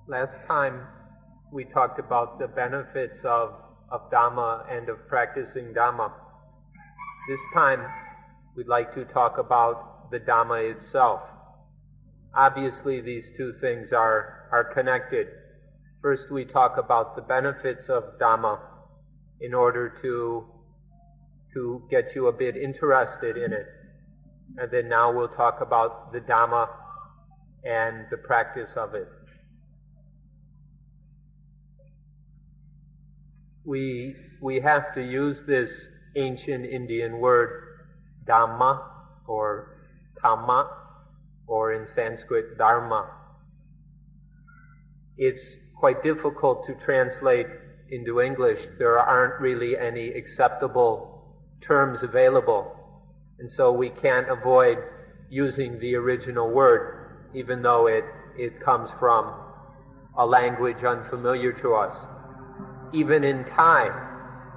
Last time we talked about the benefits of Dhamma and of practicing Dhamma. This time we'd like to talk about the Dhamma itself. Obviously these two things are connected. First we talk about the benefits of Dhamma in order to get you a bit interested in it. And then now we'll talk about the Dhamma and the practice of it. We have to use this ancient Indian word Dhamma or Dhamma, or in Sanskrit Dharma. It's quite difficult to translate into English. There aren't really any acceptable terms available, and so we can't avoid using the original word, even though it comes from a language unfamiliar to us. Even in Thai,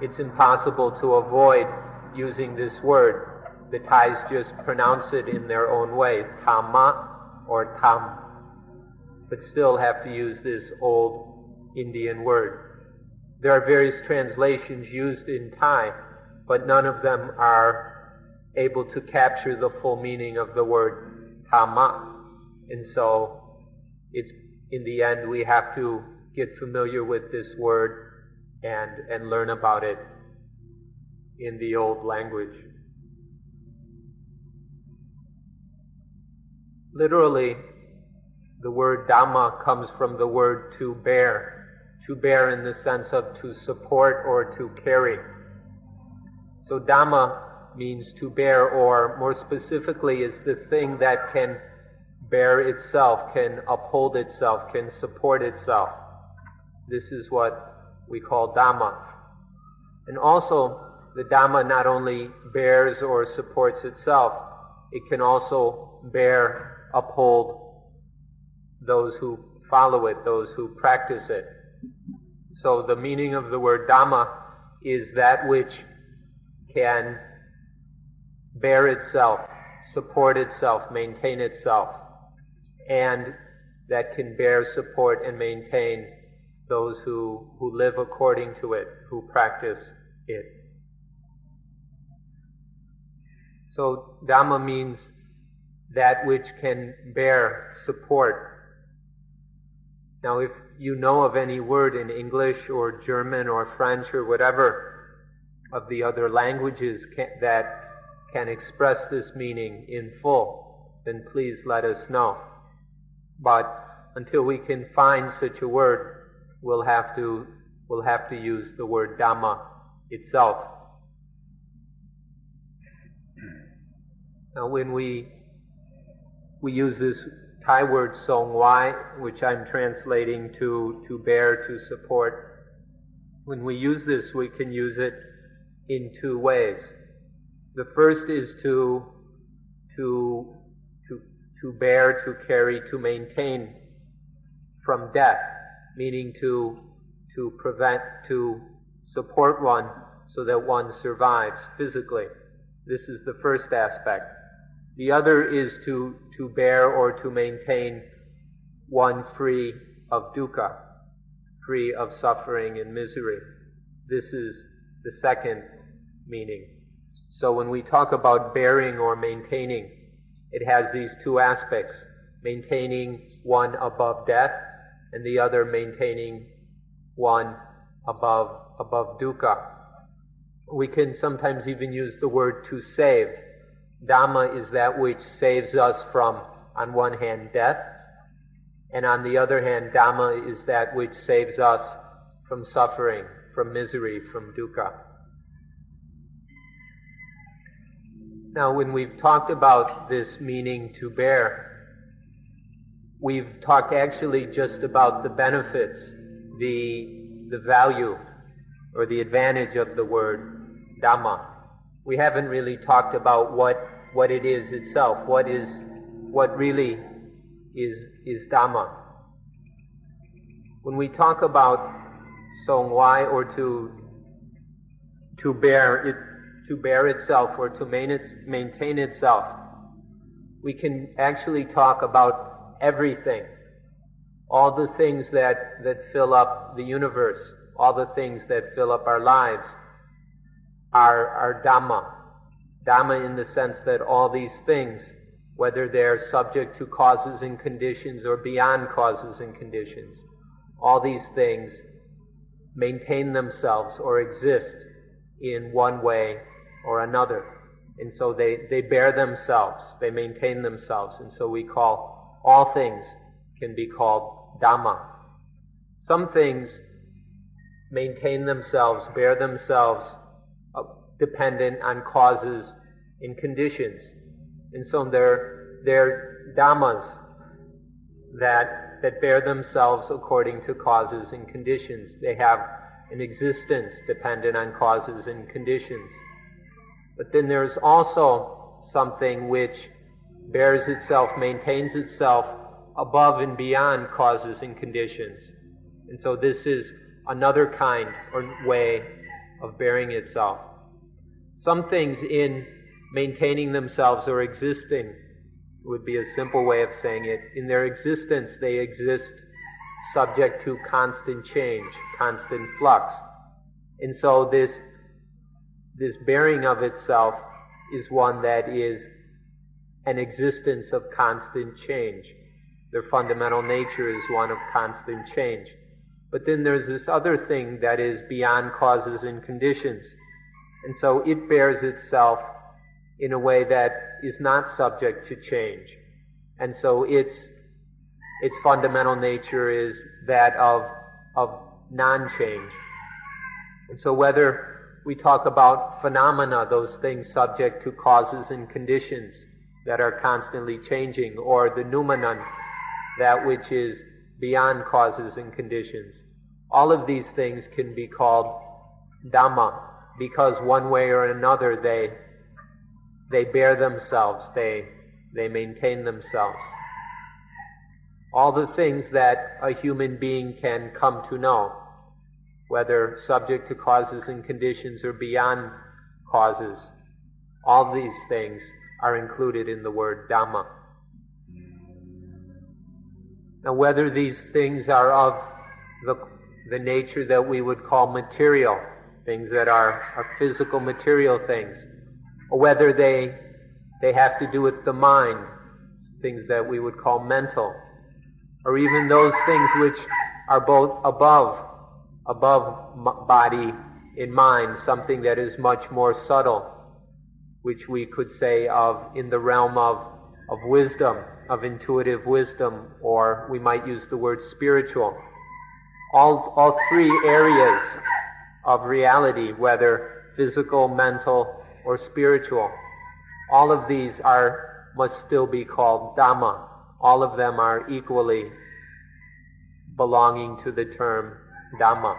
it's impossible to avoid using this word. The Thais just pronounce it in their own way, Dhamma or Tham, but still have to use this old Indian word. There are various translations used in Thai, but none of them are able to capture the full meaning of the word Dhamma. And so it's, in the end, we have to get familiar with this word and learn about it in the old language. Literally, the word Dhamma comes from the word to bear in the sense of to support or to carry. So Dhamma means to bear, or more specifically is the thing that can bear itself, can uphold itself, can support itself. This is what we call Dhamma. And also, the Dhamma not only bears or supports itself, it can also bear, uphold those who follow it, those who practice it. So the meaning of the word Dhamma is that which can bear itself, support itself, maintain itself, and that can bear, support, and maintain those who live according to it, who practice it. So Dhamma means that which can bear, support. Now if you know of any word in English or German or French or whatever of the other languages that can express this meaning in full, then please let us know. But until we can find such a word, we'll have to use the word Dhamma itself. Now when we use this Thai word song wai, which I'm translating to bear, to support, when we use this we can use it in two ways. The first is to bear, to carry, to maintain from death, meaning to prevent, to support one so that one survives physically. This is the first aspect. The other is to bear or to maintain one free of dukkha, free of suffering and misery. This is the second meaning. So when we talk about bearing or maintaining, it has these two aspects: maintaining one above death, and the other maintaining one above dukkha. We can sometimes even use the word to save. Dhamma is that which saves us from, on one hand, death, and on the other hand, Dhamma is that which saves us from suffering, from misery, from dukkha. Now, when we've talked about this meaning to bear, we've talked actually just about the benefits, the value, or the advantage of the word Dhamma. We haven't really talked about what it is itself, what really is Dhamma. When we talk about song wai, or to bear itself or to maintain itself, we can actually talk about everything. all the things that fill up the universe, all the things that fill up our lives are Dhamma. Dhamma in the sense that all these things, whether they're subject to causes and conditions or beyond causes and conditions, all these things maintain themselves or exist in one way or another. And so they bear themselves, they maintain themselves, and so we call all things can be called Dhamma. Some things maintain themselves, bear themselves, dependent on causes and conditions. And so they're Dhammas that bear themselves according to causes and conditions. They have an existence dependent on causes and conditions. But then there's also something which bears itself, maintains itself above and beyond causes and conditions. And so this is another kind or way of bearing itself. Some things in maintaining themselves or existing would be a simple way of saying it. In their existence, they exist subject to constant change, constant flux. And so this bearing of itself is one that is an existence of constant change. Their fundamental nature is one of constant change. But then there's this other thing that is beyond causes and conditions. And so it bears itself in a way that is not subject to change. And so its fundamental nature is that of non-change. And so whether we talk about phenomena, those things subject to causes and conditions that are constantly changing, or the noumenon, that which is beyond causes and conditions, all of these things can be called Dhamma, because one way or another they bear themselves, they maintain themselves. All the things that a human being can come to know, whether subject to causes and conditions or beyond causes, all these things are included in the word Dhamma. Now, whether these things are of the nature that we would call material, things that are physical material things, or whether they have to do with the mind, things that we would call mental, or even those things which are both above body and mind, something that is much more subtle, which we could say of in the realm of wisdom, of intuitive wisdom, or we might use the word spiritual. All three areas of reality, whether physical, mental, or spiritual, all of these must still be called Dhamma. All of them are equally belonging to the term Dhamma.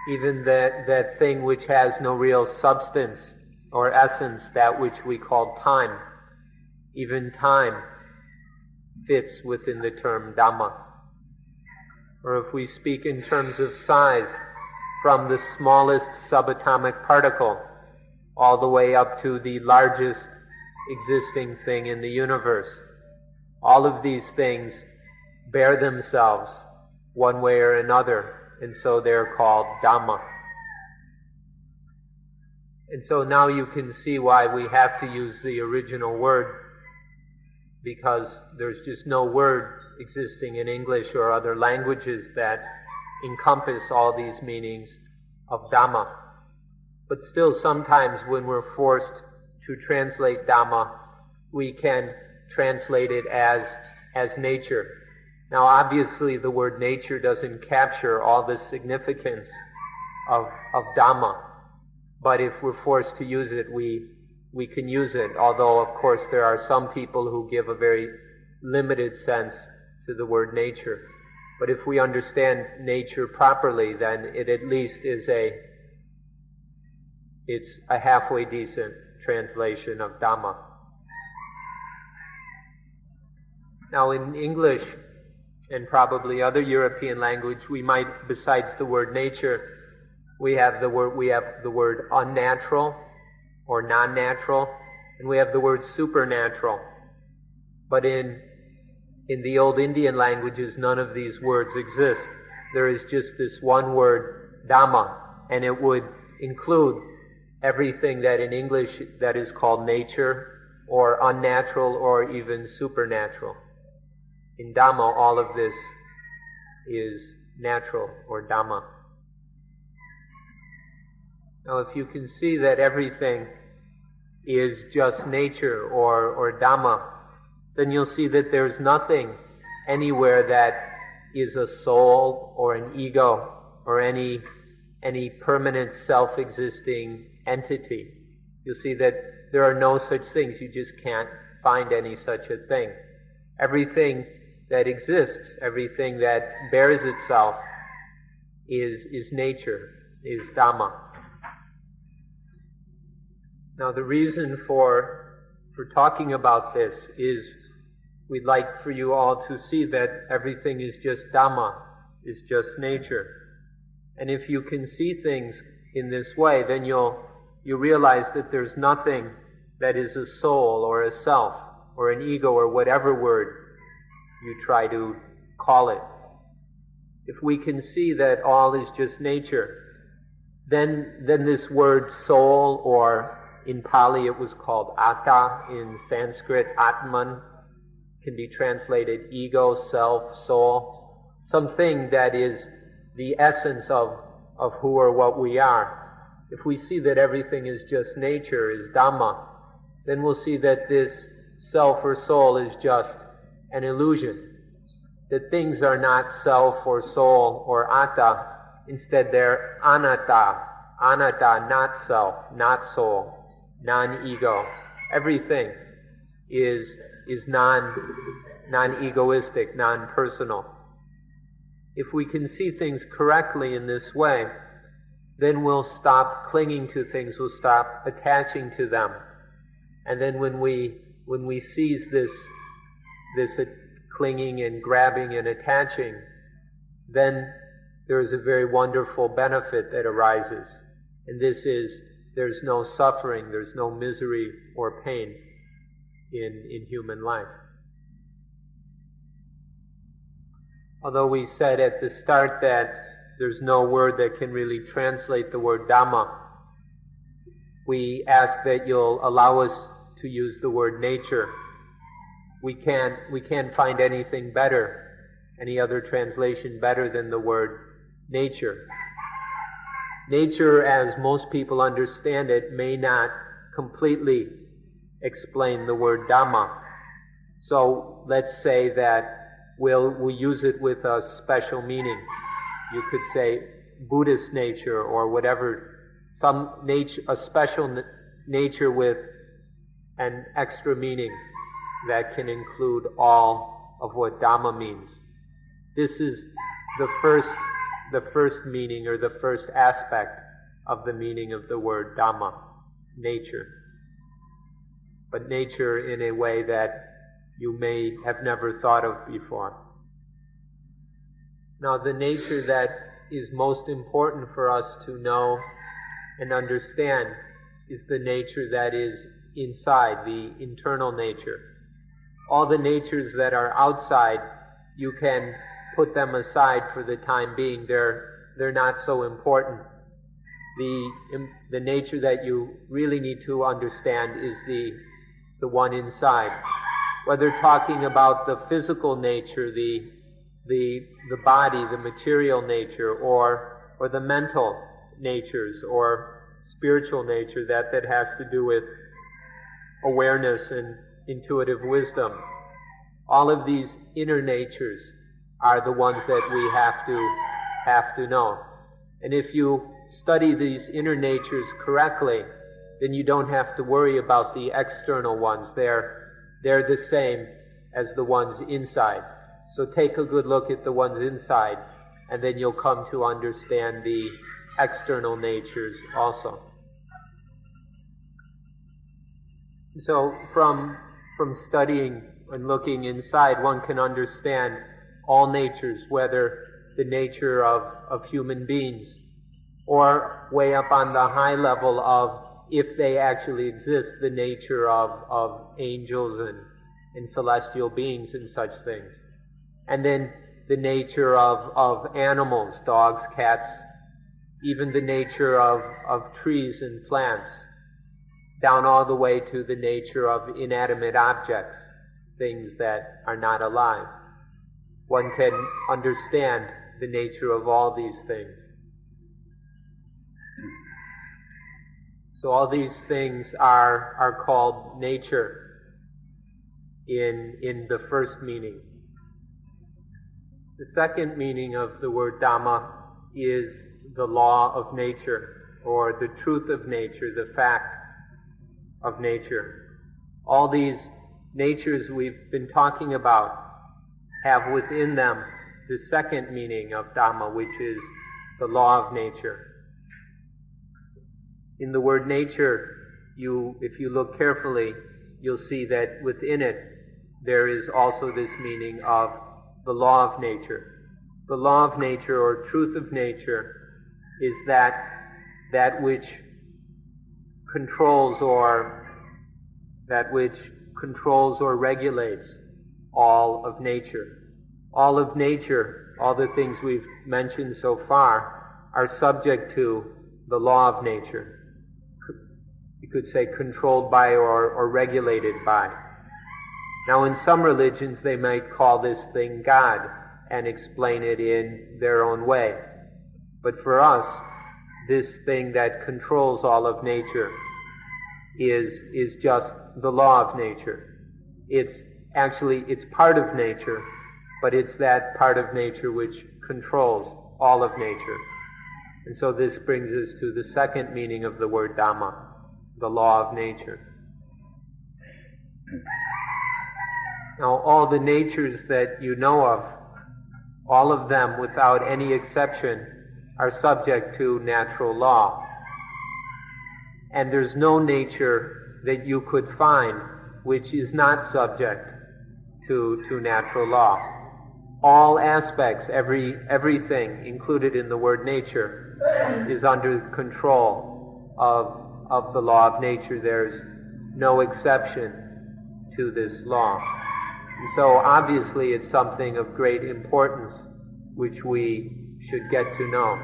Even that thing which has no real substance or essence, that which we call time, even time fits within the term Dhamma. Or if we speak in terms of size, from the smallest subatomic particle all the way up to the largest existing thing in the universe, all of these things bear themselves one way or another, and so they're called Dhamma. And so now you can see why we have to use the original word, because there's just no word existing in English or other languages that encompass all these meanings of Dhamma. But still, sometimes when we're forced to translate Dhamma, we can translate it as nature. Now, obviously, the word nature doesn't capture all the significance of Dhamma, but if we're forced to use it, we can use it, although, of course, there are some people who give a very limited sense to the word nature. But if we understand nature properly, then it at least is it's a halfway decent translation of Dhamma. Now, in English and probably other European language, we might, besides the word nature, we have the word unnatural or non-natural, and we have the word supernatural. But in the old Indian languages, none of these words exist. There is just this one word, Dhamma, and it would include everything that in English that is called nature, or unnatural, or even supernatural. In Dhamma, all of this is natural, or Dhamma. Now, if you can see that everything is just nature, or Dhamma, then you'll see that there's nothing anywhere that is a soul, or an ego, or any permanent self-existing entity. You'll see that there are no such things. You just can't find any such a thing. Everything that exists, everything that bears itself is nature, is Dhamma. Now the reason for talking about this is we'd like for you all to see that everything is just Dhamma, is just nature. And if you can see things in this way, then you realize that there's nothing that is a soul or a self or an ego or whatever word you try to call it. If we can see that all is just nature, then this word soul, or in Pali it was called Atta, in Sanskrit Atman, can be translated ego, self, soul, something that is the essence of who or what we are. If we see that everything is just nature, is Dhamma, then we'll see that this self or soul is just an illusion. That things are not self or soul or atta, instead they're anatta. Anatta, not self, not soul, non-ego. Everything is non-egoistic, non-personal. If we can see things correctly in this way, then we'll stop clinging to things, we'll stop attaching to them. And then when we seize this clinging and grabbing and attaching, then there's a very wonderful benefit that arises. And this is, there's no suffering, there's no misery or pain in human life. Although we said at the start that there's no word that can really translate the word Dhamma, we ask that you'll allow us to use the word nature. We can't find anything better, any other translation better than the word nature. Nature, as most people understand it, may not completely explain the word Dhamma. So let's say that we'll use it with a special meaning. You could say Buddhist nature or whatever, some nature, a special nature with an extra meaning that can include all of what Dhamma means. This is the first meaning, or the first aspect of the meaning of the word Dhamma, nature. But nature in a way that you may have never thought of before. Now, the nature that is most important for us to know and understand is the nature that is inside, the internal nature. All the natures that are outside, you can put them aside for the time being. They're not so important. The nature that you really need to understand is the one inside. Whether talking about the physical nature, the body, the material nature, or the mental natures, or spiritual nature, that has to do with awareness and intuitive wisdom. All of these inner natures are the ones that we have to know. And if you study these inner natures correctly, then you don't have to worry about the external ones. They're the same as the ones inside. So take a good look at the ones inside, and then you'll come to understand the external natures also. So from studying and looking inside, one can understand all natures, whether the nature of human beings, or way up on the high level of, if they actually exist, the nature of angels and celestial beings and such things. And then the nature of animals, dogs, cats, even the nature of trees and plants, down all the way to the nature of inanimate objects, things that are not alive. One can understand the nature of all these things. So all these things are called nature in the first meaning. The second meaning of the word Dhamma is the law of nature, or the truth of nature, the fact of nature. All these natures we've been talking about have within them the second meaning of Dhamma, which is the law of nature. In the word nature, if you look carefully, you'll see that within it there is also this meaning of the law of nature. The law of nature, or truth of nature, is that which controls or regulates all of nature. All of nature, all the things we've mentioned so far, are subject to the law of nature. You could say controlled by or regulated by. Now in some religions they might call this thing God and explain it in their own way. But for us, this thing that controls all of nature is just the law of nature. It's part of nature, but it's that part of nature which controls all of nature. And so this brings us to the second meaning of the word Dhamma, the law of nature. Now all the natures that you know of, all of them without any exception, are subject to natural law. And there's no nature that you could find which is not subject to natural law. All aspects, everything included in the word nature is under control of the law of nature. There's no exception to this law. And so obviously it's something of great importance which we should get to know.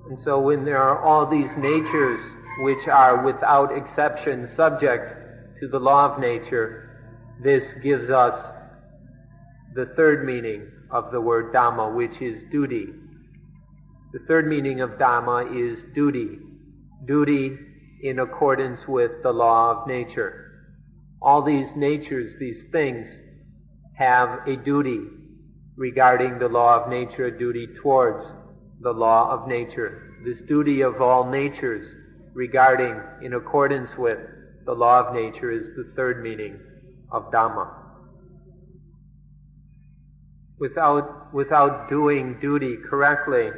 And so when there are all these natures which are without exception subject to the law of nature, this gives us the third meaning of the word Dhamma, which is duty. The third meaning of Dhamma is duty. Duty in accordance with the law of nature. All these natures, these things, have a duty regarding the law of nature, a duty towards the law of nature. This duty of all natures regarding, in accordance with the law of nature, is the third meaning of Dhamma. Without doing duty correctly,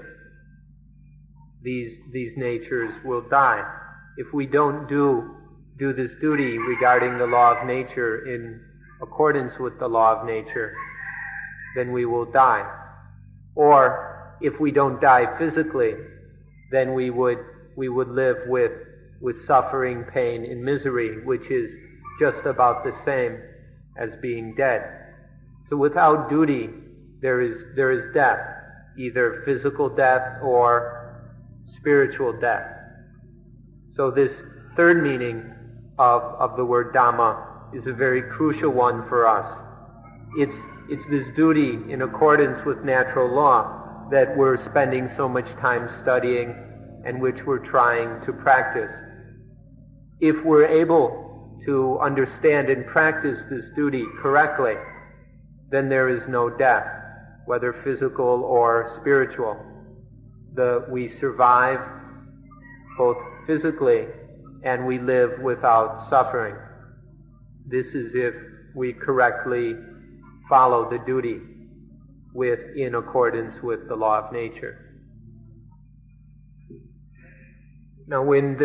these natures will die. If we don't do this duty regarding the law of nature in accordance with the law of nature, then we will die. Or if we don't die physically, then we would live with suffering, pain, and misery, which is just about the same as being dead. So without duty, there is death, either physical death or spiritual death. So this third meaning of the word Dhamma is a very crucial one for us. It's this duty in accordance with natural law that we're spending so much time studying and which we're trying to practice. If we're able to understand and practice this duty correctly, then there is no death, whether physical or spiritual. We survive both physically and we live without suffering. This is if we correctly follow the duty in accordance with the law of nature. Now when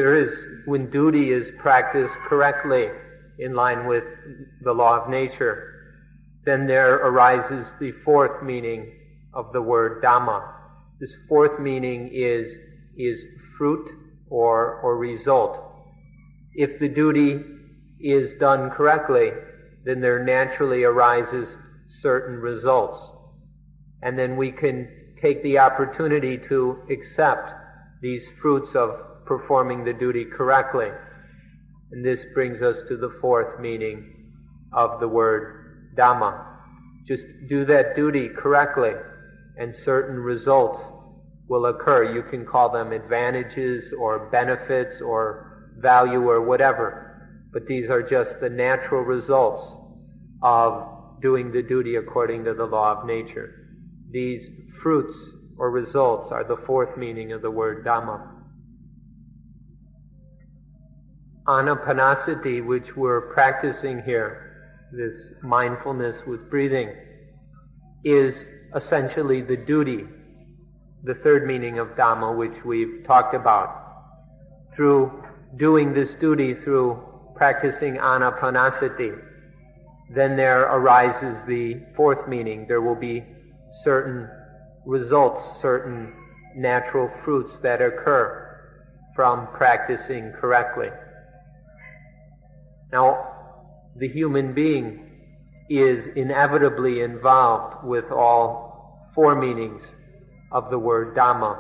duty is practiced correctly in line with the law of nature, then there arises the fourth meaning of the word Dhamma. This fourth meaning is fruit or result. If the duty is done correctly, then there naturally arises certain results. And then we can take the opportunity to accept these fruits of performing the duty correctly. And this brings us to the fourth meaning of the word Dhamma. Just do that duty correctly, and certain results will occur. You can call them advantages or benefits or value or whatever, but these are just the natural results of doing the duty according to the law of nature. These fruits or results are the fourth meaning of the word Dhamma. Anapanasati, which we're practicing here, this mindfulness with breathing, is essentially the duty, the third meaning of Dhamma, which we've talked about. Through doing this duty, through practicing anapanasati, then there arises the fourth meaning. There will be certain results, certain natural fruits that occur from practicing correctly. Now, the human being is inevitably involved with all four meanings of the word Dhamma.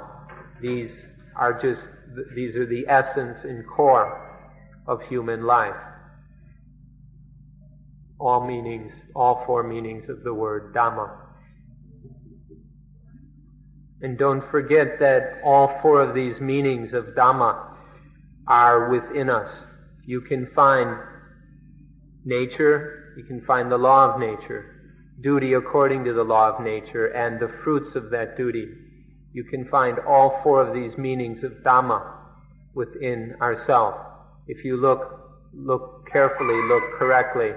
These are the essence and core of human life. All four meanings of the word Dhamma. And don't forget that all four of these meanings of Dhamma are within us. You can find nature, you can find the law of nature, duty according to the law of nature, and the fruits of that duty. You can find all four of these meanings of Dhamma within ourselves. If you look carefully, look correctly,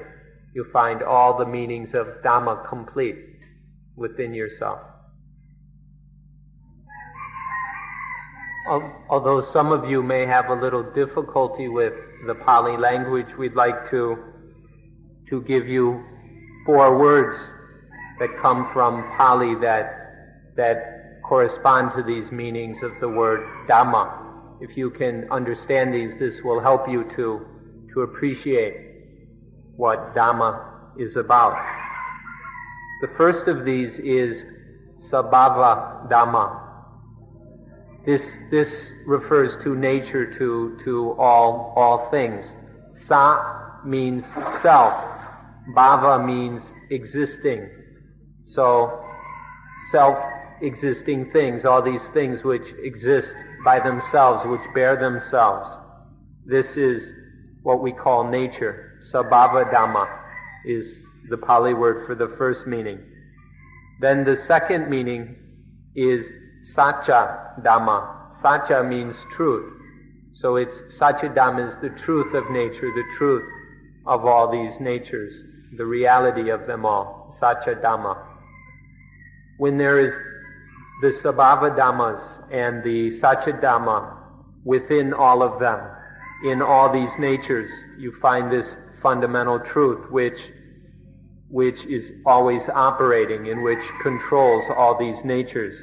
you'll find all the meanings of Dhamma complete within yourself. Although some of you may have a little difficulty with the Pali language, we'd like to give you 4 words that come from Pali that correspond to these meanings of the word Dhamma. If you can understand these, this will help you to appreciate what Dhamma is about. The first of these is Sabhava Dhamma. This refers to nature, to all things. Sa means self. Bhava means existing. So, self-existing things, all these things which exist by themselves, which bear themselves. This is what we call nature. Sabhava Dhamma is the Pali word for the first meaning. Then the second meaning is Satcha Dhamma. Satcha means truth. So it's Satcha Dhamma is the truth of nature, the truth of all these natures, the reality of them all. Satcha Dhamma. When there is the Sabhava Dhammas and the Satcha Dhamma within all of them, in all these natures, you find this fundamental truth which is always operating and which controls all these natures.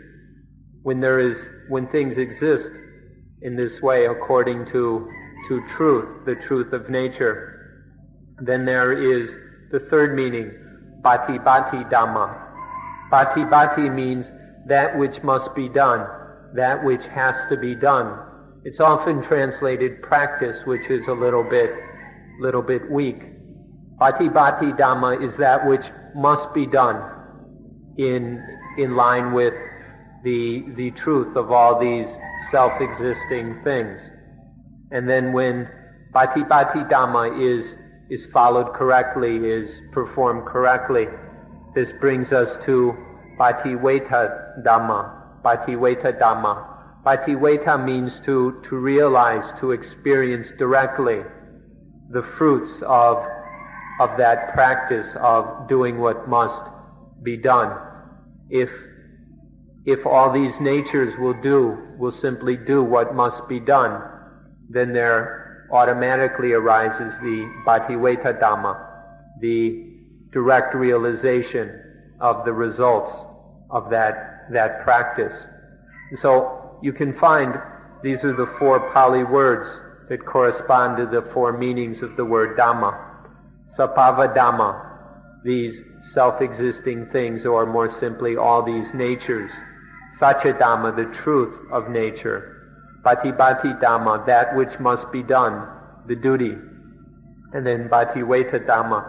When things exist in this way according to truth, the truth of nature, then there is the third meaning, Bhati Bhati Dhamma. Bhati Bhati means that which must be done, that which has to be done. It's often translated practice, which is a little bit weak. Bhati Bhati Dhamma is that which must be done in line with the truth of all these self-existing things. And then when Bhati Bhati Dhamma is followed correctly, is performed correctly, this brings us to Bhati Veta Dhamma. Bhati Veta Dhamma. Bhati Veta means to realize, to experience directly the fruits of that practice of doing what must be done. If all these natures will simply do what must be done, then there automatically arises the Bhati Veta Dhamma, the direct realization of the results of that practice. So you can find these are the 4 Pali words that correspond to the four meanings of the word Dhamma. Sabhava Dhamma, these self-existing things, or more simply, all these natures. Satya Dhamma, the truth of nature. Patibhati Dhamma, that which must be done, the duty. And then Bhativeta Dhamma,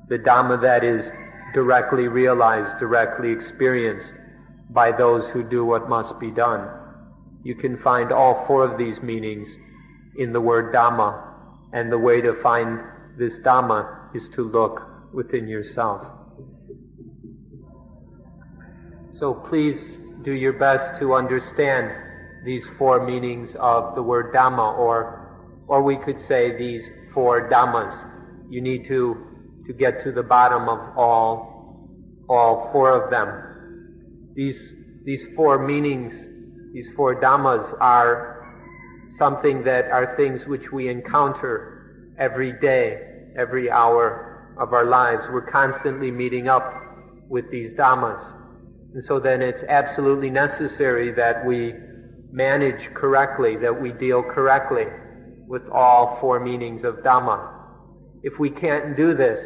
the Dhamma that is directly realized, directly experienced by those who do what must be done. You can find all four of these meanings in the word Dhamma, and the way to find this Dhamma is to look within yourself. So please do your best to understand these four meanings of the word Dhamma, or we could say these four Dhammas. You need to get to the bottom of all four of them. These four meanings, these four Dhammas are something that are things which we encounter every day, every hour of our lives. We're constantly meeting up with these Dhammas. And so then it's absolutely necessary that we manage correctly, that we deal correctly with all four meanings of Dhamma. If we can't do this,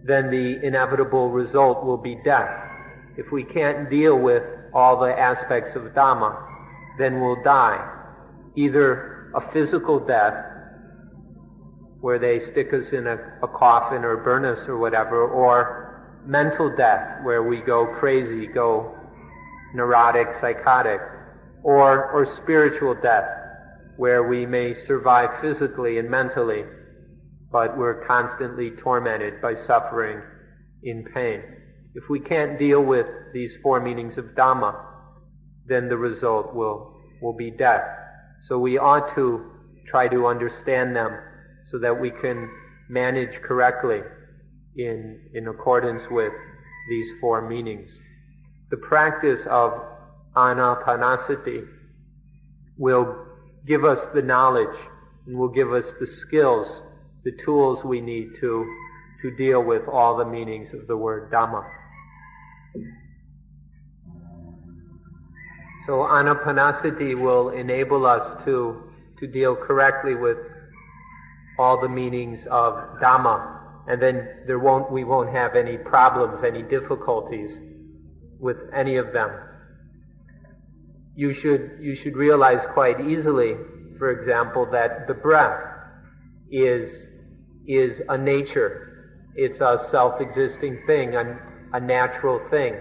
then the inevitable result will be death. If we can't deal with all the aspects of Dhamma, then we'll die. Either a physical death, where they stick us in a coffin or burn us or whatever, or mental death, where we go crazy, go neurotic, psychotic, or spiritual death, where we may survive physically and mentally, but we're constantly tormented by suffering in pain. If we can't deal with these four meanings of Dhamma, then the result will be death. So we ought to try to understand them so that we can manage correctly in accordance with these four meanings. The practice of anapanasati will give us the knowledge and will give us the skills, the tools we need to deal with all the meanings of the word Dhamma. So anapanasati will enable us to deal correctly with all the meanings of Dhamma, and then we won't have any problems, any difficulties with any of them. You should realize quite easily, for example, that the breath is a nature. It's a self-existing thing, a natural thing,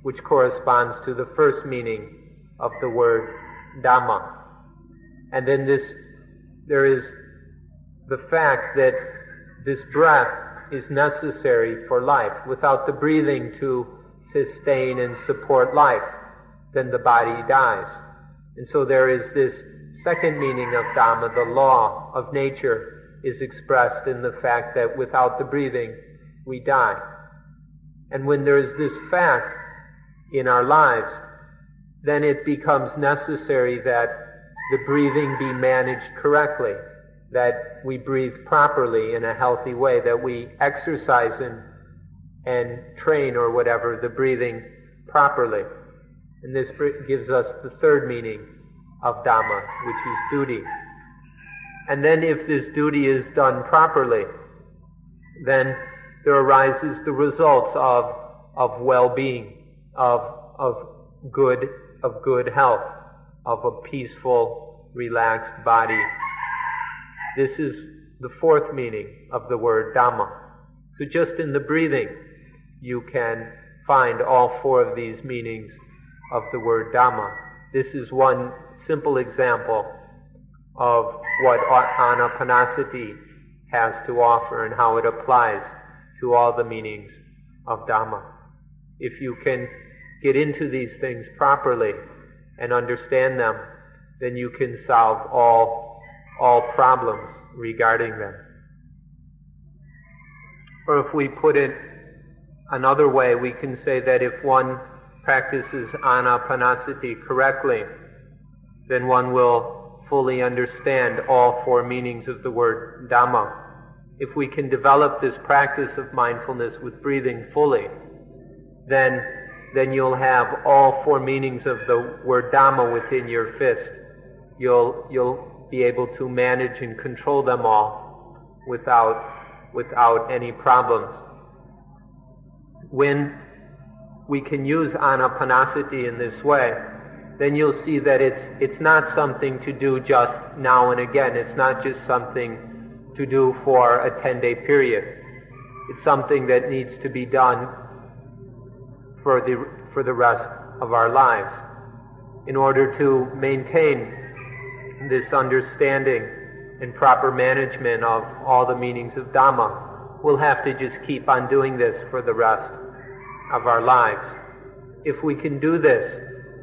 which corresponds to the first meaning of the word Dhamma. And then there is the fact that this breath is necessary for life. Without the breathing to sustain and support life, then the body dies. And so there is this second meaning of Dhamma, the law of nature, is expressed in the fact that without the breathing, we die. And when there is this fact in our lives, then it becomes necessary that the breathing be managed correctly, that we breathe properly in a healthy way, that we exercise and train or whatever the breathing properly. And this gives us the third meaning of Dhamma, which is duty. And then if this duty is done properly, then there arises the results of well-being, of good health, of a peaceful, relaxed body. This is the fourth meaning of the word Dhamma. So just in the breathing, you can find all four of these meanings of the word Dhamma. This is one simple example of what anapanasati has to offer and how it applies to all the meanings of Dhamma. If you can get into these things properly and understand them, then you can solve all problems regarding them. Or if we put it another way, we can say that if one practices anapanasati correctly, then one will fully understand all four meanings of the word Dhamma. If we can develop this practice of mindfulness with breathing fully, then you'll have all four meanings of the word Dhamma within your fist. You'll be able to manage and control them all without any problems. When we can use anapanasati in this way, then you'll see that it's not something to do just now and again. It's not just something to do for a 10-day period. It's something that needs to be done for the rest of our lives. In order to maintain this understanding and proper management of all the meanings of Dhamma, we'll have to just keep on doing this for the rest of our lives. If we can do this,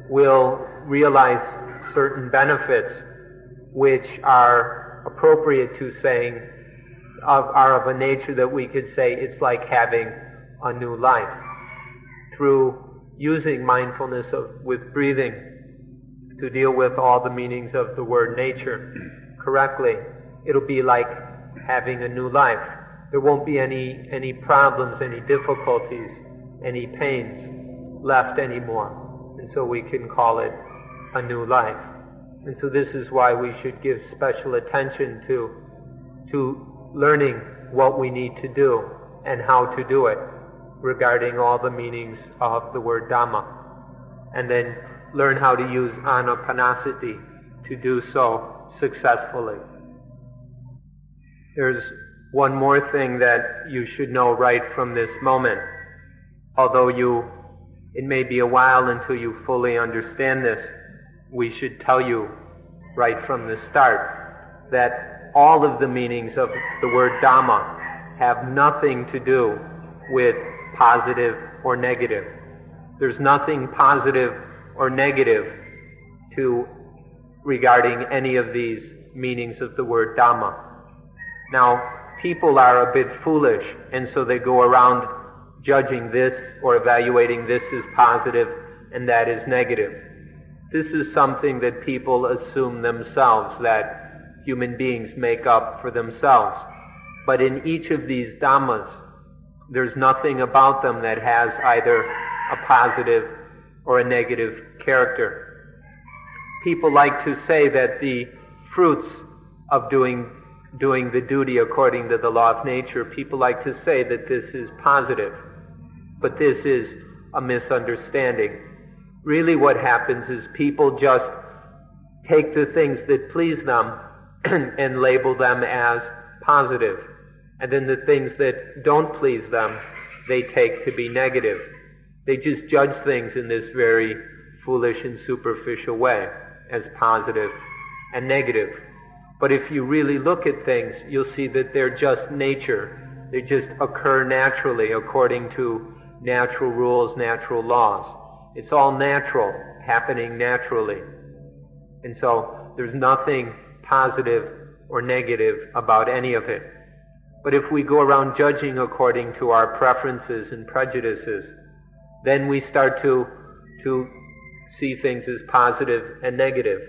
we'll realize certain benefits which are appropriate to saying, are of a nature that we could say it's like having a new life. Through using mindfulness with breathing to deal with all the meanings of the word nature correctly, it'll be like having a new life. There won't be any problems, any difficulties, any pains left anymore. And so we can call it a new life. And so this is why we should give special attention to learning what we need to do and how to do it regarding all the meanings of the word Dhamma. And then learn how to use anapanasati to do so successfully. There's one more thing that you should know right from this moment. Although it may be a while until you fully understand this, we should tell you right from the start that all of the meanings of the word Dhamma have nothing to do with positive or negative. There's nothing positive or negative regarding any of these meanings of the word Dhamma. Now, people are a bit foolish, and so they go around judging this or evaluating this as positive and that is negative. This is something that people assume themselves, that human beings make up for themselves. But in each of these Dhammas, there's nothing about them that has either a positive or a negative character. People like to say that the fruits of doing the duty according to the law of nature, people like to say that this is positive. But this is a misunderstanding. Really what happens is people just take the things that please them and label them as positive. And then the things that don't please them, they take to be negative. They just judge things in this very foolish and superficial way as positive and negative. But if you really look at things, you'll see that they're just nature. They just occur naturally according to natural rules, natural laws. It's all natural, happening naturally. And so there's nothing positive or negative about any of it. But if we go around judging according to our preferences and prejudices, then we start to see things as positive and negative.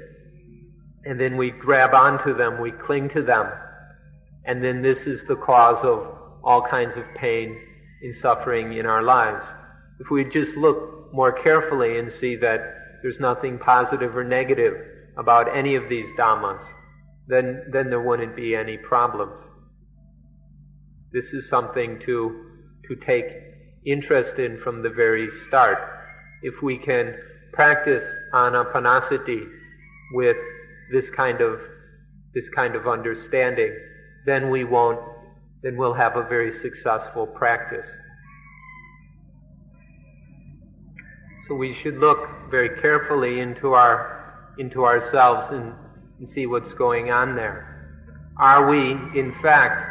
And then we grab onto them, we cling to them. And then this is the cause of all kinds of pain and suffering in our lives. If we just look more carefully and see that there's nothing positive or negative about any of these Dhammas, then there wouldn't be any problems. This is something to take interest in from the very start. If we can practice anapanasati with this kind of understanding, then we'll have a very successful practice. So we should look very carefully into ourselves and see what's going on there. Are we, in fact,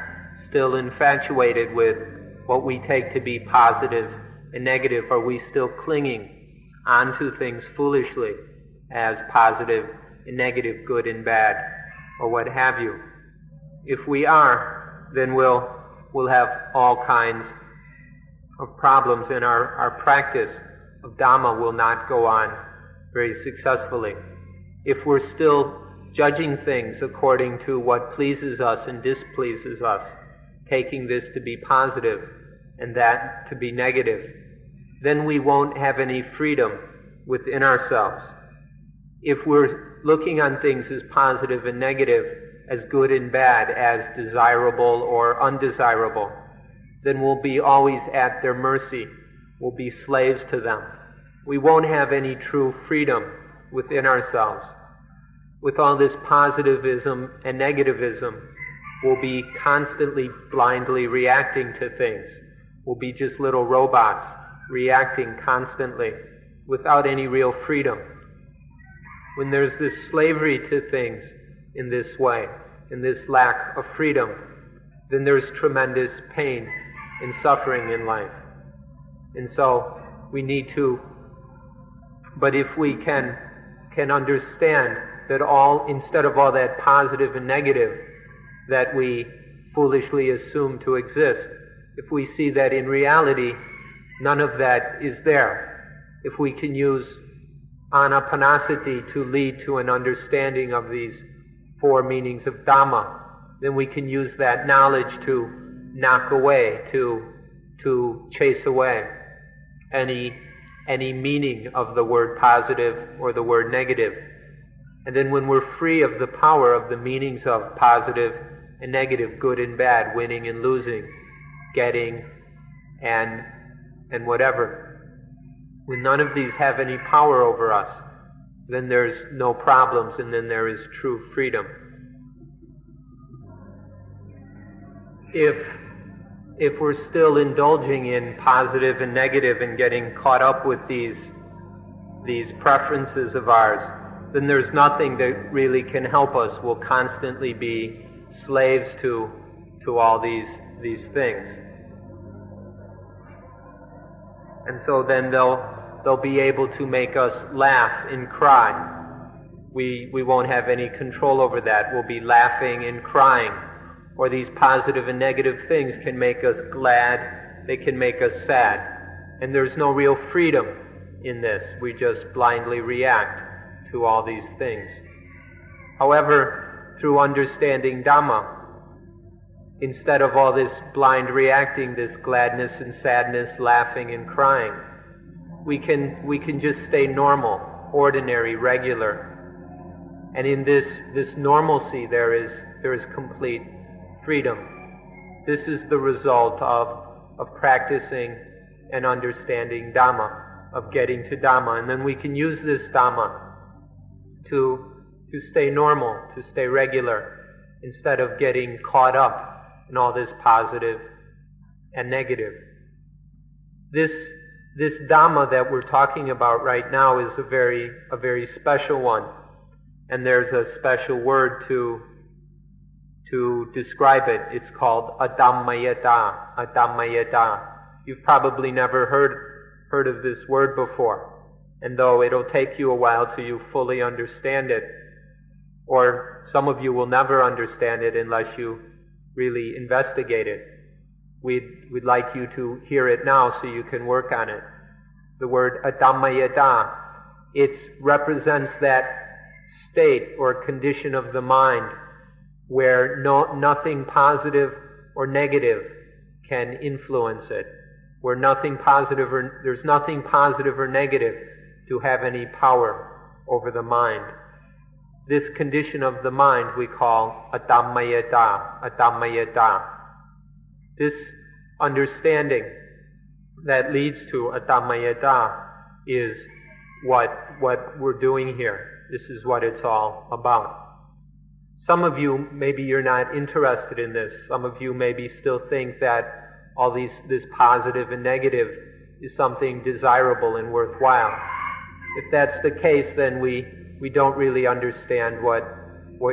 still infatuated with what we take to be positive and negative? Are we still clinging onto things foolishly as positive and negative, good and bad, or what have you? If we are, then we'll have all kinds of problems, and our practice of Dhamma will not go on very successfully. If we're still judging things according to what pleases us and displeases us, taking this to be positive and that to be negative, then we won't have any freedom within ourselves. If we're looking on things as positive and negative, as good and bad, as desirable or undesirable, then we'll be always at their mercy. We'll be slaves to them. We won't have any true freedom within ourselves. With all this positivism and negativism, we'll be constantly blindly reacting to things. We'll be just little robots reacting constantly without any real freedom. When there's this slavery to things in this way, in this lack of freedom, then there's tremendous pain and suffering in life. And so we need to, but if we can understand that instead of all that positive and negative that we foolishly assume to exist, if we see that in reality none of that is there, if we can use anapanasati to lead to an understanding of these four meanings of Dhamma, then we can use that knowledge to knock away, to chase away any meaning of the word positive or the word negative. And then when we're free of the power of the meanings of positive and negative, good and bad, winning and losing, getting and whatever, when none of these have any power over us, then there's no problems, and then there is true freedom. If we're still indulging in positive and negative and getting caught up with these preferences of ours, then there's nothing that really can help us. We'll constantly be slaves to all these things. And so then they'll be able to make us laugh and cry. We won't have any control over that. We'll be laughing and crying. Or these positive and negative things can make us glad, they can make us sad. And there's no real freedom in this. We just blindly react to all these things. However, through understanding Dhamma, instead of all this blind reacting, this gladness and sadness, laughing and crying, we can just stay normal, ordinary, regular. And in this normalcy there is complete freedom. This is the result of practicing and understanding Dhamma, of getting to Dhamma. And then we can use this Dhamma to stay normal, to stay regular, instead of getting caught up in all this positive and negative. This Dhamma that we're talking about right now is a very special one, and there's a special word to describe it. It's called adhammayata. Adhammayata. You've probably never heard of this word before, and though it'll take you a while till you fully understand it, or some of you will never understand it unless you really investigate it. We'd like you to hear it now so you can work on it. The word adhammayata, it represents that state or condition of the mind where nothing positive or negative can influence it, where there's nothing positive or negative to have any power over the mind. This condition of the mind we call adhammayata, adhammayata. This understanding that leads to adhammayata is what we're doing here. This is what it's all about. Some of you, maybe you're not interested in this. Some of you maybe still think that all this positive and negative is something desirable and worthwhile. If that's the case, then we don't really understand what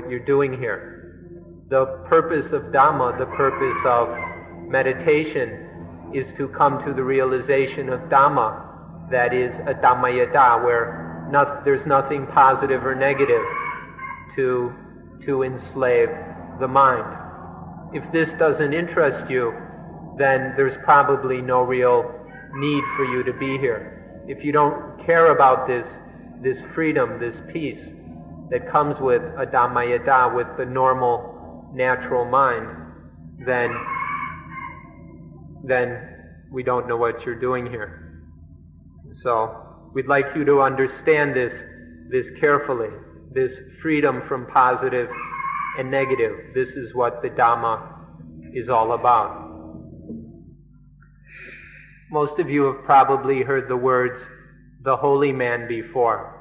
you're doing here. The purpose of Dhamma, the purpose of meditation, is to come to the realization of Dhamma, that is adhammayata, where there's nothing positive or negative to enslave the mind. If this doesn't interest you, then there's probably no real need for you to be here. If you don't care about this freedom, this peace that comes with adhammayata, with the normal, natural mind, then we don't know what you're doing here. So we'd like you to understand this carefully. this freedom from positive and negative. This is what the Dhamma is all about. Most of you have probably heard the words, the holy man, before.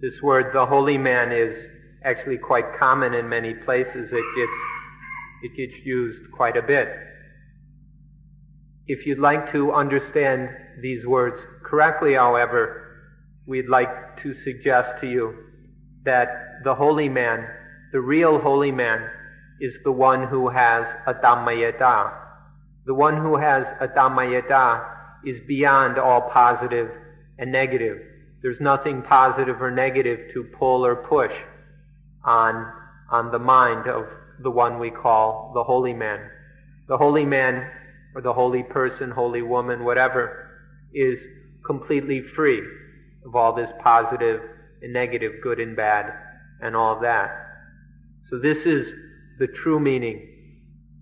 This word, the holy man, is actually quite common in many places. It gets used quite a bit. If you'd like to understand these words correctly, however, we'd like to suggest to you that the holy man, the real holy man, is the one who has a Dhammayata. The one who has a Dhammayata is beyond all positive and negative. There's nothing positive or negative to pull or push on the mind of the one we call the holy man. The holy man, or the holy person, holy woman, whatever, is completely free of all this positive and negative, good and bad, and all that. So this is the true meaning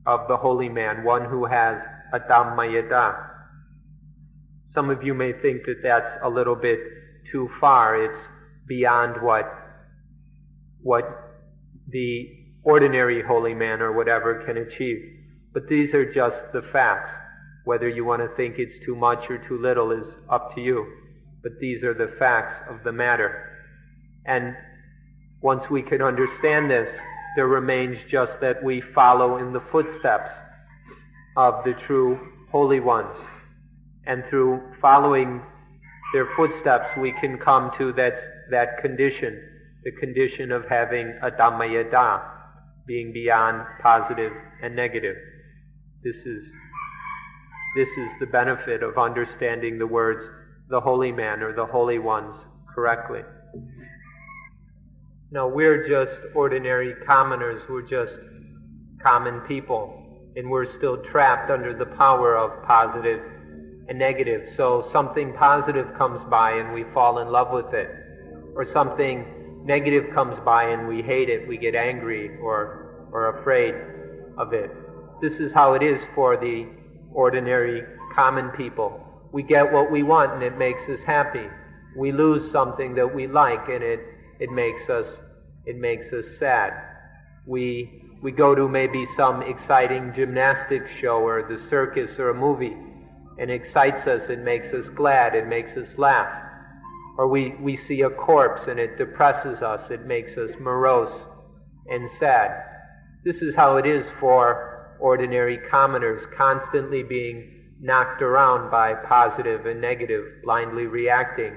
of the holy man, one who has a Dhammayata. Some of you may think that that's a little bit too far. It's beyond what the ordinary holy man or whatever can achieve. But these are just the facts. Whether you want to think it's too much or too little is up to you. But these are the facts of the matter. And once we can understand this, there remains just that we follow in the footsteps of the true holy ones. And through following their footsteps, we can come to that condition, the condition of having a Dhammayata, being beyond positive and negative. This is the benefit of understanding the words, the holy man or the holy ones, correctly. Now, we're just ordinary commoners, we're just common people, and we're still trapped under the power of positive and negative. So something positive comes by and we fall in love with it, or something negative comes by and we hate it, we get angry or afraid of it. This is how it is for the ordinary common people. We get what we want and it makes us happy. We lose something that we like and it makes us sad. We go to maybe some exciting gymnastics show or the circus or a movie, and it excites us, it makes us glad, it makes us laugh. Or we see a corpse and it depresses us, it makes us morose and sad. This is how it is for ordinary commoners, constantly being knocked around by positive and negative, blindly reacting,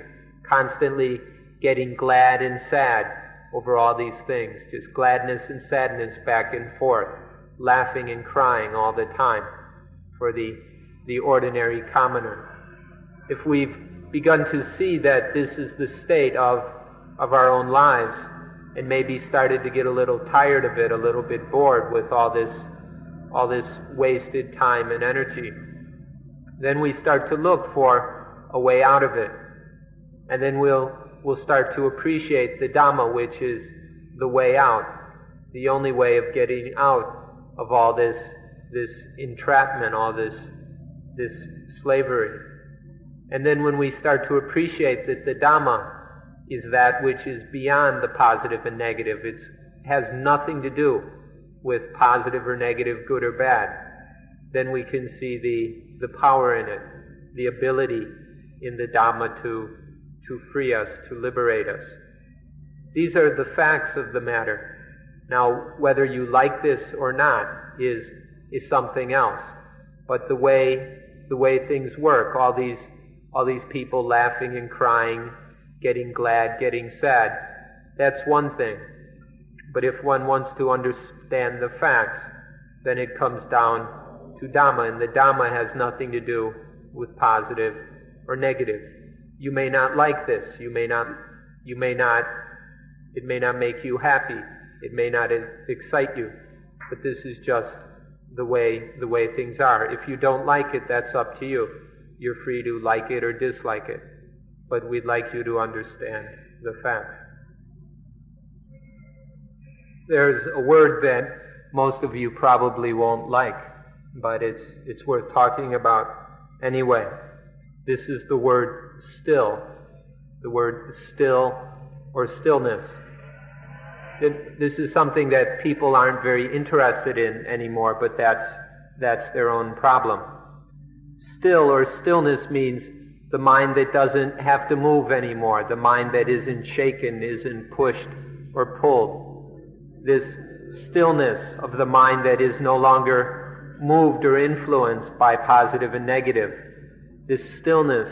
constantly getting glad and sad over all these things, just gladness and sadness back and forth, laughing and crying all the time for the ordinary commoner. If we've begun to see that this is the state of our own lives, and maybe started to get a little tired of it, a little bit bored with all this wasted time and energy, then we start to look for a way out of it. And then we'll start to appreciate the Dhamma, which is the way out, the only way of getting out of all this entrapment, all this slavery. And then when we start to appreciate that the Dhamma is that which is beyond the positive and negative, it has nothing to do with positive or negative, good or bad, then we can see the power in it, the ability in the Dhamma to free us, to liberate us. These are the facts of the matter. Now, whether you like this or not is something else. But the way things work, all these people laughing and crying, getting glad, getting sad, that's one thing. But if one wants to understand the facts, then it comes down to Dhamma, and the Dhamma has nothing to do with positive or negative. You may not like this, it may not make you happy, it may not excite you, but this is just the way things are. If you don't like it, that's up to you. You're free to like it or dislike it. But we'd like you to understand the fact. There's a word that most of you probably won't like, but it's worth talking about anyway. This is the word still. The word still or stillness. this is something that people aren't very interested in anymore, but that's their own problem. Still or stillness means the mind that doesn't have to move anymore, the mind that isn't shaken, isn't pushed or pulled. This stillness of the mind that is no longer moved or influenced by positive and negative. This stillness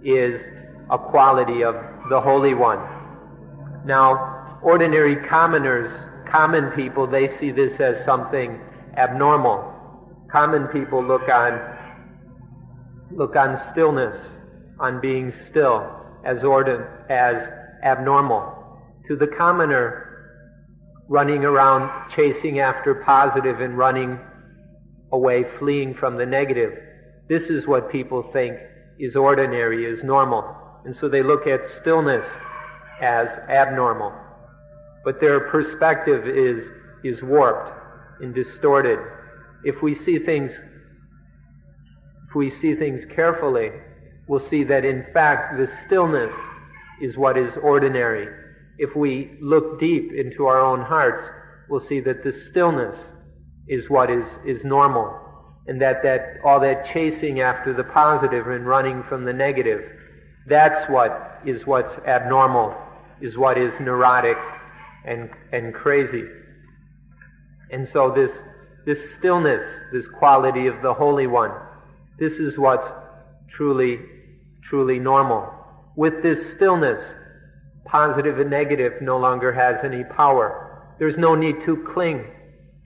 is a quality of the Holy One. Now, ordinary common people, they see this as something abnormal. Common people look on stillness, on being still, as abnormal. To the commoner, running around chasing after positive and running away, fleeing from the negative, this is what people think is ordinary, is normal. And so they look at stillness as abnormal. But their perspective is warped and distorted. If we see things carefully, we'll see that in fact the stillness is what is ordinary. If we look deep into our own hearts, we'll see that the stillness is what is normal, and that all that chasing after the positive and running from the negative, that's what's abnormal, is what is neurotic and crazy. And so this stillness, this quality of the Holy One, this is what's truly normal. With this stillness, positive and negative no longer has any power. There's no need to cling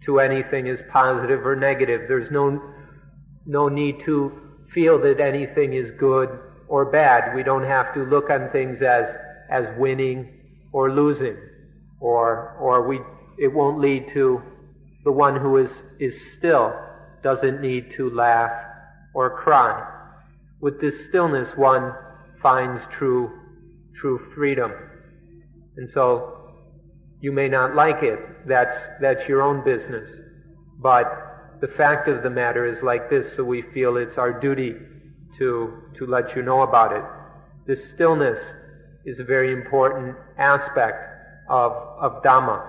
to anything as positive or negative. There's no need to feel that anything is good or bad. We don't have to look on things as winning or losing, it won't lead to the one who is still doesn't need to laugh or cry. With this stillness, one finds true freedom. And so you may not like it. That's your own business. But the fact of the matter is like this, so we feel it's our duty to let you know about it. This stillness is a very important aspect of Dhamma,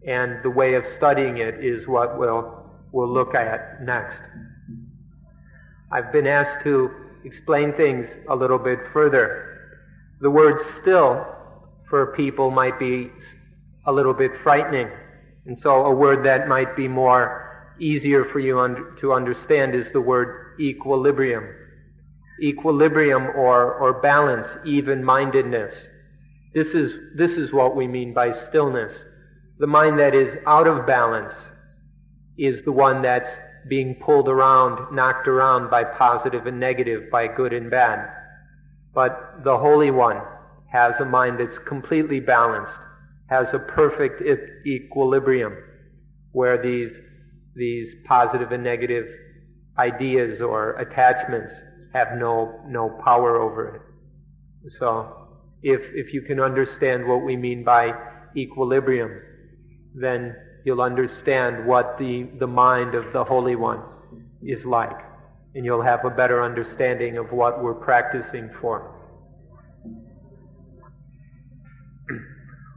and the way of studying it is what we'll look at next. I've been asked to explain things a little bit further. The word still for people might be a little bit frightening, and so a word that might be more easier for you to understand is the word equilibrium. Equilibrium or balance, even-mindedness. This is what we mean by stillness. The mind that is out of balance is the one that's being pulled around, knocked around by positive and negative, by good and bad. But the Holy One has a mind that's completely balanced, has a perfect equilibrium, where these positive and negative ideas or attachments have no power over it. So, if you can understand what we mean by equilibrium, then you'll understand what the mind of the Holy One is like, and you'll have a better understanding of what we're practicing for.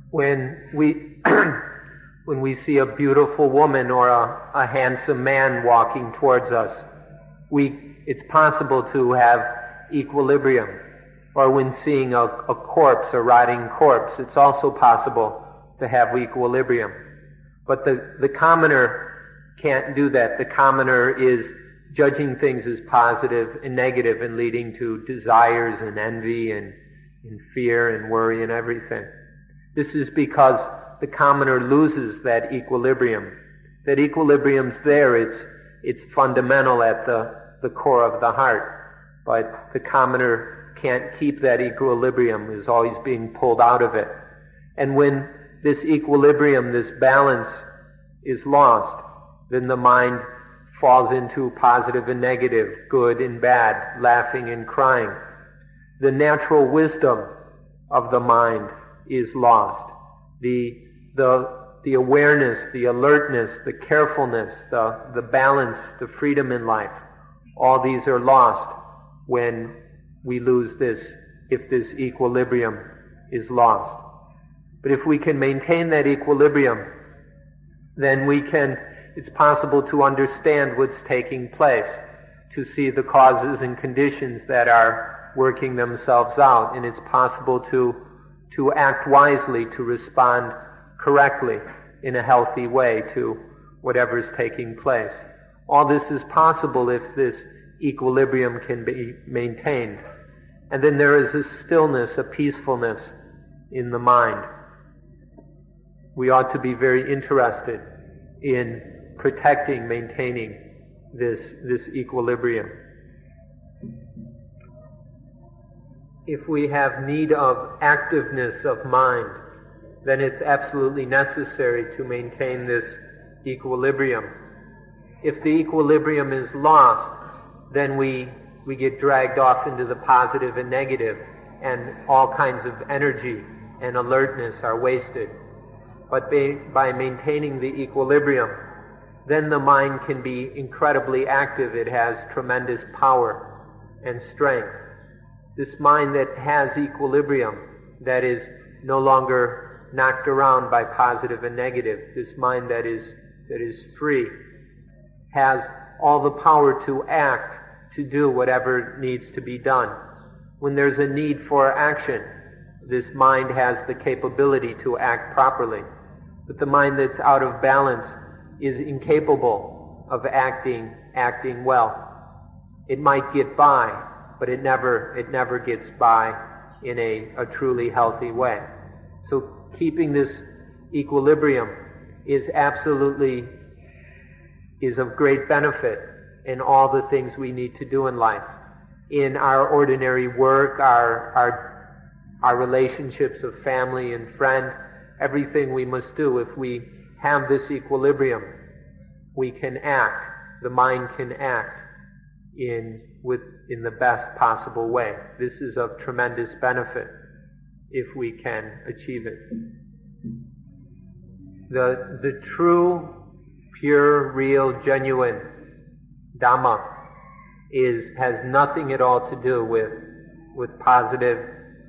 When we see a beautiful woman or a handsome man walking towards us, it's possible to have equilibrium. Or when seeing a corpse, a rotting corpse, it's also possible to have equilibrium. But the commoner can't do that. The commoner is judging things as positive and negative and leading to desires and envy and fear and worry and everything. This is because the commoner loses that equilibrium. That equilibrium's there, it's fundamental at the core of the heart. But the commoner can't keep that equilibrium, is always being pulled out of it. And when this equilibrium, this balance is lost, then the mind falls into positive and negative, good and bad, laughing and crying. The natural wisdom of the mind is lost. The awareness, the alertness, the carefulness, the balance, the freedom in life, all these are lost when we lose this, if this equilibrium is lost. But if we can maintain that equilibrium, then it's possible to understand what's taking place, to see the causes and conditions that are working themselves out, and it's possible to act wisely, to respond correctly in a healthy way to whatever's taking place. All this is possible if this equilibrium can be maintained. And then there is a stillness, a peacefulness in the mind. We ought to be very interested in protecting, maintaining this equilibrium. If we have need of activeness of mind, then it's absolutely necessary to maintain this equilibrium. If the equilibrium is lost, then we get dragged off into the positive and negative, and all kinds of energy and alertness are wasted. But by maintaining the equilibrium, then the mind can be incredibly active. It has tremendous power and strength. This mind that has equilibrium, that is no longer knocked around by positive and negative, this mind that is free, has all the power to act, to do whatever needs to be done. When there's a need for action, this mind has the capability to act properly. But the mind that's out of balance is incapable of acting well. It might get by, but it never gets by in a truly healthy way. So keeping this equilibrium is of great benefit in all the things we need to do in life. In our ordinary work, our relationships of family and friend, everything we must do. If we have this equilibrium, we can act. The mind can act in the best possible way. This is of tremendous benefit if we can achieve it. The true, pure, real, genuine Dhamma has nothing at all to do with positive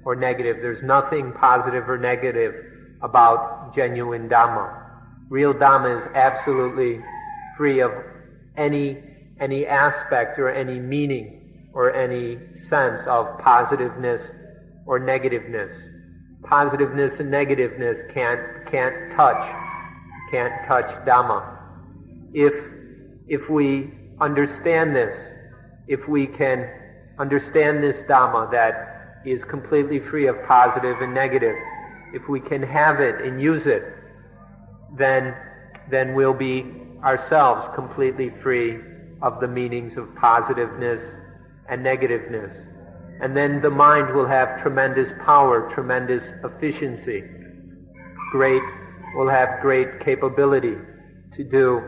or negative. There's nothing positive or negative about genuine Dhamma. Real Dhamma is absolutely free of any aspect or any meaning or any sense of positiveness or negativeness. Positiveness and negativeness can't touch Dhamma. If we understand this, if we can understand this Dhamma that is completely free of positive and negative, if we can have it and use it, then we'll be ourselves completely free of the meanings of positiveness and negativeness. And then the mind will have tremendous power, tremendous efficiency, will have great capability to do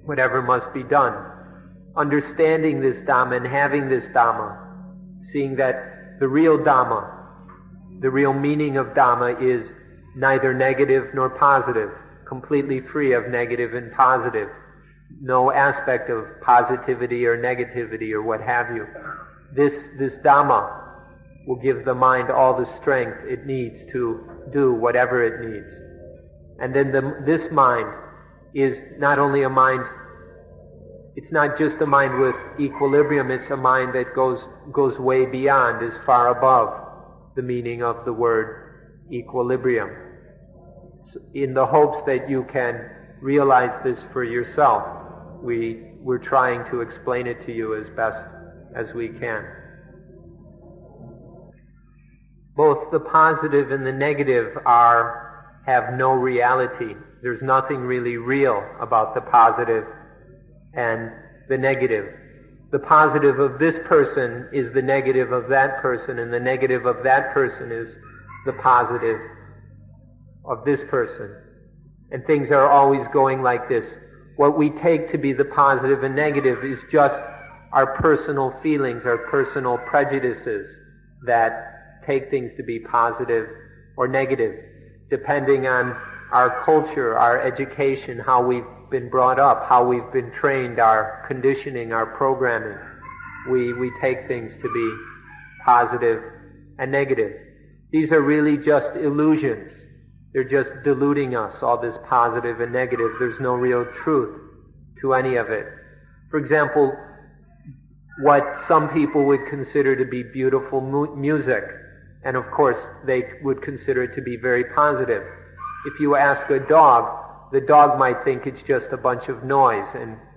whatever must be done. Understanding this Dhamma and having this Dhamma, seeing that the real Dhamma, the real meaning of Dhamma is neither negative nor positive, completely free of negative and positive, no aspect of positivity or negativity or what have you. This Dhamma will give the mind all the strength it needs to do whatever it needs. And then this mind is not only a mind, it's not just a mind with equilibrium, it's a mind that goes way beyond, is far above the meaning of the word equilibrium. So in the hopes that you can realize this for yourself, we're trying to explain it to you as best as we can. Both the positive and the negative have no reality. There's nothing really real about the positive and the negative. The positive of this person is the negative of that person, and the negative of that person is the positive of this person. And things are always going like this. What we take to be the positive and negative is just our personal feelings, our personal prejudices that take things to be positive or negative, depending on our culture, our education, how we've been brought up, how we've been trained, our conditioning, our programming. We take things to be positive and negative. These are really just illusions. They're just deluding us, all this positive and negative. There's no real truth to any of it. For example, what some people would consider to be beautiful music, and of course they would consider it to be very positive. If you ask a dog, the dog might think it's just a bunch of noise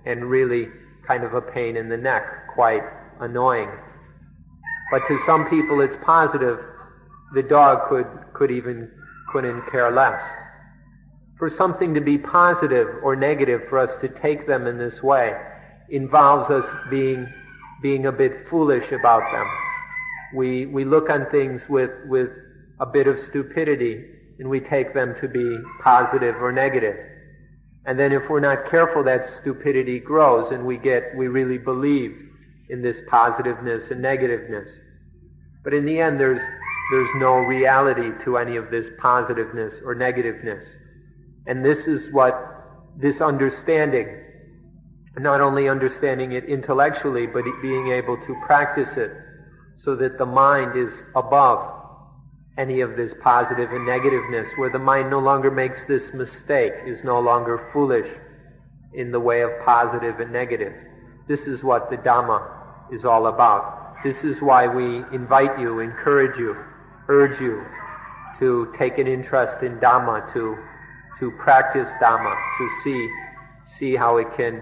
and really kind of a pain in the neck, quite annoying. But to some people it's positive. The dog couldn't care less. For something to be positive or negative, for us to take them in this way, involves us being a bit foolish about them. We look on things with a bit of stupidity, and we take them to be positive or negative. And then if we're not careful, that stupidity grows, and we really believe in this positiveness and negativeness. But in the end, there's no reality to any of this positiveness or negativeness. And this is what this understanding, not only understanding it intellectually, but being able to practice it so that the mind is above any of this positive and negativeness, where the mind no longer makes this mistake, is no longer foolish in the way of positive and negative. This is what the Dhamma is all about. This is why we invite you, encourage you, urge you to take an interest in Dhamma, to practice Dhamma, to see how it can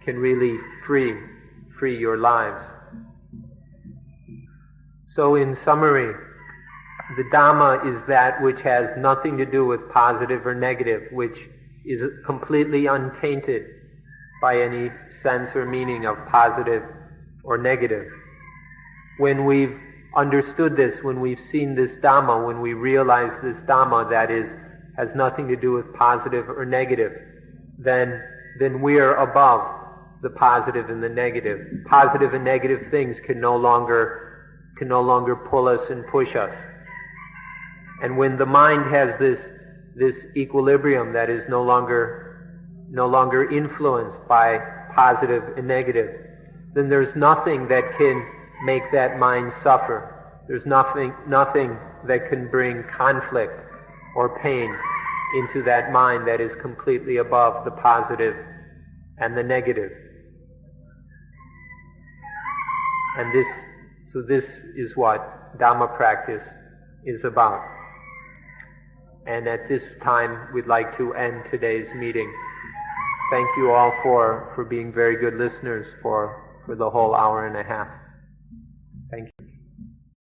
really free your lives. So in summary, the Dhamma is that which has nothing to do with positive or negative, which is completely untainted by any sense or meaning of positive or negative. When we've understood this, when we've seen this Dhamma, when we realize this Dhamma that has nothing to do with positive or negative, then we're above the positive and the negative. Positive and negative things can no longer pull us and push us. And when the mind has this equilibrium that is no longer influenced by positive and negative, then there's nothing that can make that mind suffer. There's nothing that can bring conflict or pain into that mind that is completely above the positive and the negative. And this is what Dhamma practice is about. And at this time, we'd like to end today's meeting. Thank you all for being very good listeners for the whole hour and a half. Thank you.